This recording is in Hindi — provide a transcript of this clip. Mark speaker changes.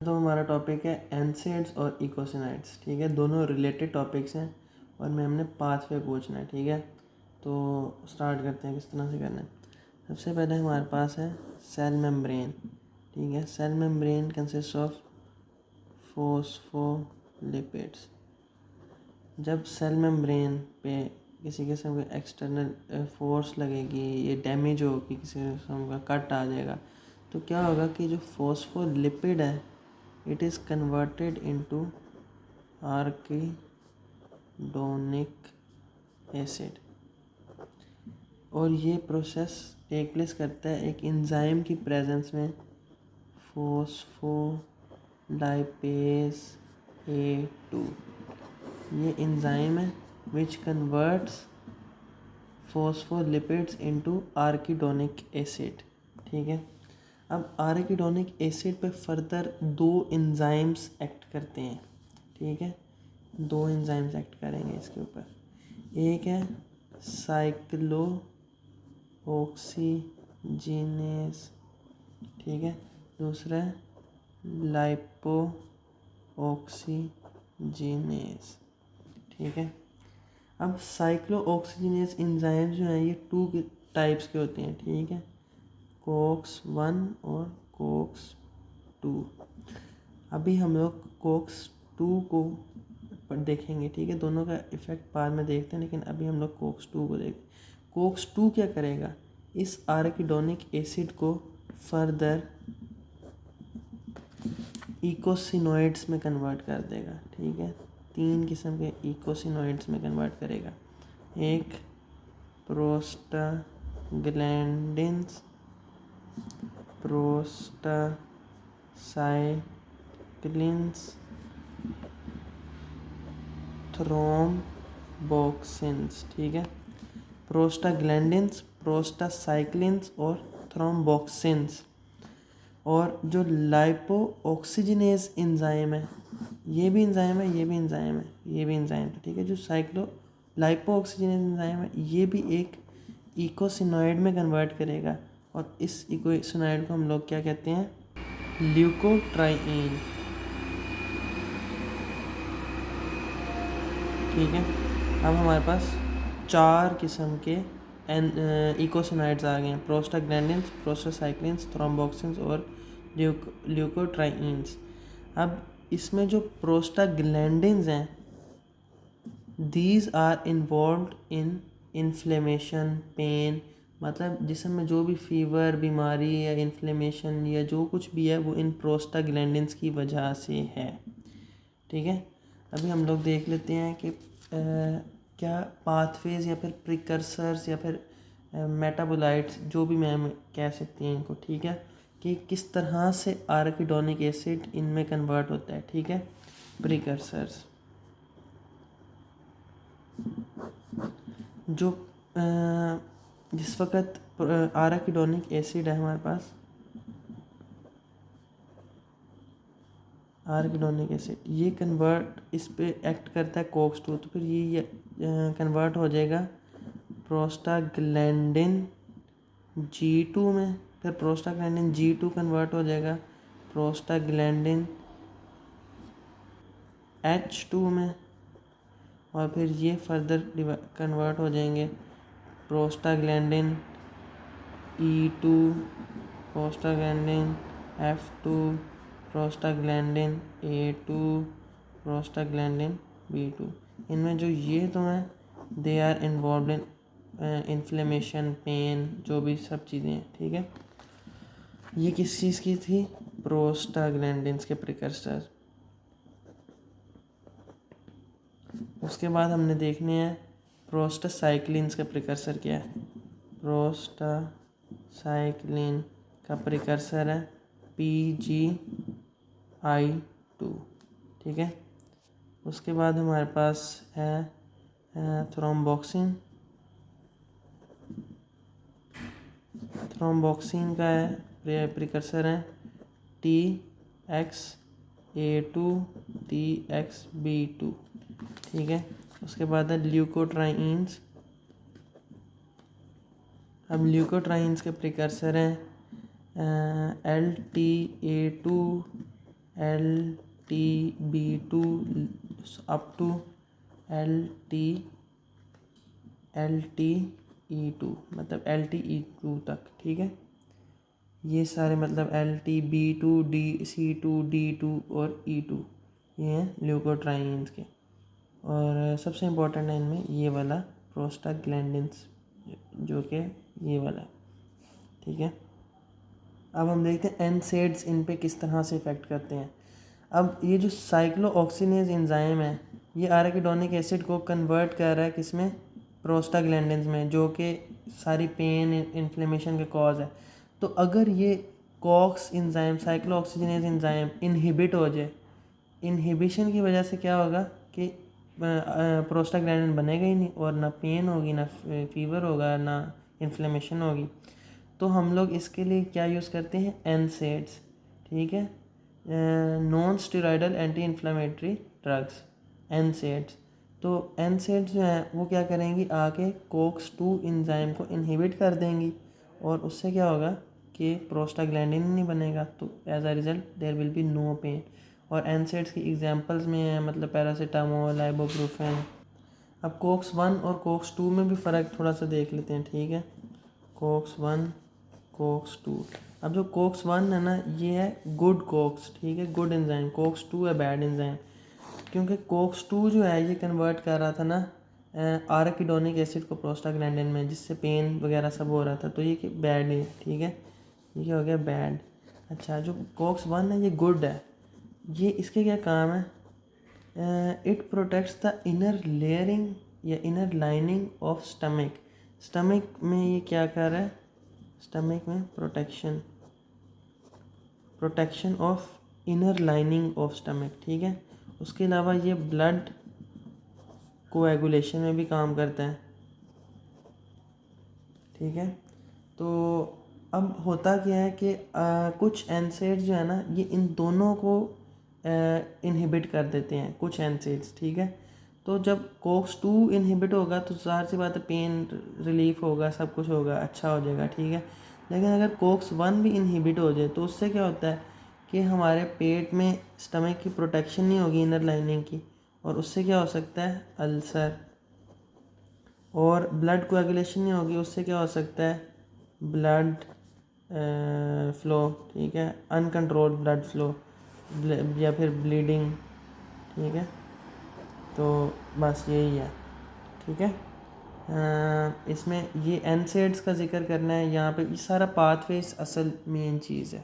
Speaker 1: तो हमारा टॉपिक है एनसेड्स और इकोसिनाइड्स। ठीक है, दोनों रिलेटेड टॉपिक्स हैं और मैं हमने पाथवे पूछना है। ठीक है, तो स्टार्ट करते हैं किस तरह से करना है। सबसे पहले हमारे पास है सेल मेम्ब्रेन। ठीक है, cell membrane consist of phospholipids. जब सेल मेम्ब्रेन पे किसी किस्म की एक्सटर्नल फोर्स लगेगी, ये डैमेज होगी, किसी किस्म का कट आ जाएगा, तो क्या होगा कि जो फोस्फोलिपिड है it is converted into arachidonic acid और ये प्रोसेस टेक प्लेस करता है एक एंजाइम की प्रेजेंस में, फोस्फोलाइपेज A2। ये एंजाइम है which converts phospholipids into arachidonic acid. ठीक है, अब आर्किडोनिक एसिड पे फर्दर दो एंजाइम्स एक्ट करते हैं। ठीक है, दो एंजाइम्स एक्ट करेंगे इसके ऊपर। एक है साइक्लो ऑक्सीजिनेस, ठीक है, दूसरा है लाइपो ऑक्सीजिनेस। ठीक है, अब साइक्लो ऑक्सीजिनेस एंजाइम जो है ये टू टाइप्स के होते हैं। ठीक है, कोक्स 1 और कोक्स 2। अभी हम लोग कोक्स 2 को देखेंगे। ठीक है, दोनों का इफेक्ट बाद में देखते हैं, लेकिन अभी हम लोग कोक्स 2 को देखें। कोक्स 2 क्या करेगा, इस आर्किडोनिक एसिड को फर्दर इकोसिनोइड्स में कन्वर्ट कर देगा। ठीक है, 3 किस्म के इकोसिनोइड्स में कन्वर्ट करेगा। एक प्रोस्टाग्लैंडिन्स, प्रोस्टासाइक्लिन्स, थ्रोम्बोक्सिन्स। ठीक है, प्रोस्टाग्लैंडिन्स, प्रोस्टासाइक्लिन्स और थ्रोम्बोक्सिन्स। और जो लाइपो ऑक्सीजिनेज एंजाइम है, ये भी एंजाइम है, ये भी एंजाइम है, ये भी एंजाइम है। ठीक है, जो साइक्लो लाइपो ऑक्सीजिनेज एंजाइम है ये भी एक इकोसिनोइड में कन्वर्ट करेगा और इस इकोसिनोइड को हम लोग क्या कहते हैं, ल्यूकोट्राइइन। ठीक है, अब हमारे पास 4 किस्म के इकोसिनोइड्स आ गए हैं, प्रोस्टाग्लैंडिन्स, प्रोस्टासाइक्लिन्स, थ्रोम्बोक्सिन्स और ल्यूकोट्राइन्स। अब इसमें जो प्रोस्टाग्लैंडिन्स हैं, these are involved in inflammation, pain, मतलब जिसम में जो भी फीवर, बीमारी या इन्फ्लेमेशन या जो कुछ भी है वो इन प्रोस्टाग्लैंडिन्स की वजह से है। ठीक है, अभी हम लोग देख लेते हैं कि क्या पाथवेज या फिर प्रिकर्सर्स या फिर मेटाबोलाइट्स, जो भी मैम कह सकते हैं इनको। ठीक है, कि किस तरह से आर्किडोनिक एसिड इनमें कन्वर्ट होता है। ठीक है, प्रिकर्सर्स जो जिस वक्त आर्किडोनिक एसिड है हमारे पास, आर्किडोनिक एसिड ये कन्वर्ट इस पे एक्ट करता है कोक्स 2, तो फिर ये कन्वर्ट हो जाएगा प्रोस्टाग्लैंडिन G2 में, फिर प्रोस्टाग्लैंडिन G2 कन्वर्ट हो जाएगा प्रोस्टाग्लैंडिन H2 में, और फिर ये फर्दर कन्वर्ट हो जाएंगे prostaglandin E2, prostaglandin F2, prostaglandin A2, prostaglandin B2। इनमें जो ये तो हैं they are involve in inflammation, pain, जो भी सब चीज़ें हैं। ठीक है, ये किस चीज़ की थी, प्रोस्टाग्लैंडिन्स के प्रिकर्सर। उसके बाद हमने देखने हैं प्रोस्टासाइक्लिन्स का प्रिकर्सर क्या है। प्रोस्टासाइक्लिन का प्रिकर्सर है PGI2। ठीक है, उसके बाद हमारे पास है थ्रोम्बोक्सिन। थ्रोम्बोक्सिन का है प्रिकर्सर है TXA2, TXB2। ठीक है, उसके बाद है ल्यूकोट्राइन्स। अब ल्यूकोट्राइन्स के प्रिकर्सर हैं LTA2, LTB2 up to LTE2 मतलब LTE2 तक, ठीक है। ये सारे मतलब LTB2 DC2 D2 और E2 ये हैं ल्यूकोट्राइन्स के। और सबसे इम्पोर्टेंट है इनमें ये वाला प्रोस्टाग्लैंडिन्स जो कि ये वाला है, ठीक है। अब हम देखते हैं एनसेड्स इन पे किस तरह से इफ़ेक्ट करते हैं। अब ये जो साइक्लोऑक्सीनेज एंजाइम है ये आराकिडोनिक एसिड को कन्वर्ट कर रहा है किसमें, प्रोस्टाग्लैंडिन्स में, जो कि सारी पेन इन्फ्लेमेशन के कॉज है। तो अगर ये COX enzyme cyclooxygenase enzyme inhibit हो जाए, इनहिबिशन की वजह से क्या होगा कि प्रोस्टाग्लैंडिन बनेगा ही नहीं और ना पेन होगी, ना फीवर होगा, ना इन्फ्लेमेशन होगी। तो हम लोग इसके लिए क्या यूज़ करते हैं, एनसेड्स, ठीक है, non steroidal anti inflammatory drugs, NSAIDs. तो एनसेड्स जो हैं वो क्या करेंगी, आके COX-2 एंजाइम को इनहिबिट कर देंगी और उससे क्या होगा कि प्रोस्टाग्लैंडिन नहीं बनेगा, तो as a result there will be no pain. और एनसेड्स की एग्जांपल्स में है मतलब पैरासीटामोल, आइबुप्रोफेन। अब COX-1 और COX-2 में भी फ़र्क थोड़ा सा देख लेते हैं, ठीक है। COX-1 COX-2, अब जो COX-1 है ना ये है गुड COX, ठीक है, गुड एंजाइम। COX-2 है बैड एंजाइम, क्योंकि COX-2 जो है ये कन्वर्ट कर रहा था ना आराकिडोनिक एसिड को प्रोस्टाग्लैंडिन में, जिससे पेन वगैरह सब हो रहा था। तो ये बैड है, ठीक है, ये क्या हो गया, बैड। अच्छा, जो COX-1 है ये गुड है। ये इसके क्या काम है, it protects the inner layering या inner lining of stomach. Stomach में ये क्या कर रहा है, स्टमक में protection of inner lining of stomach, ठीक है। उसके अलावा ये ब्लड कोएगुलेशन में भी काम करता है, ठीक है। तो अब होता क्या है कि कुछ एनसेड्स जो है ना ये इन दोनों को इनहिबिट कर देते हैं, कुछ एनसेड्स, ठीक है। तो जब COX-2 इनहिबिट होगा तो ज़ाहिर सी बात है पेन रिलीफ होगा, सब कुछ होगा, अच्छा हो जाएगा, ठीक है। लेकिन अगर COX-1 भी इनहिबिट हो जाए तो उससे क्या होता है कि हमारे पेट में स्टमक की प्रोटेक्शन नहीं होगी इनर लाइनिंग की, और उससे क्या हो सकता है, अल्सर। और ब्लड कोएगुलेशन नहीं होगी, उससे क्या हो सकता है, ब्लड फ्लो, ठीक है, अनकंट्रोल्ड ब्लड फ्लो या फिर ब्लीडिंग, ठीक है। तो बस यही है, ठीक है। इसमें ये एनसेड्स का जिक्र करना है यहाँ पे, ये सारा पाथवेज असल मेन चीज़ है।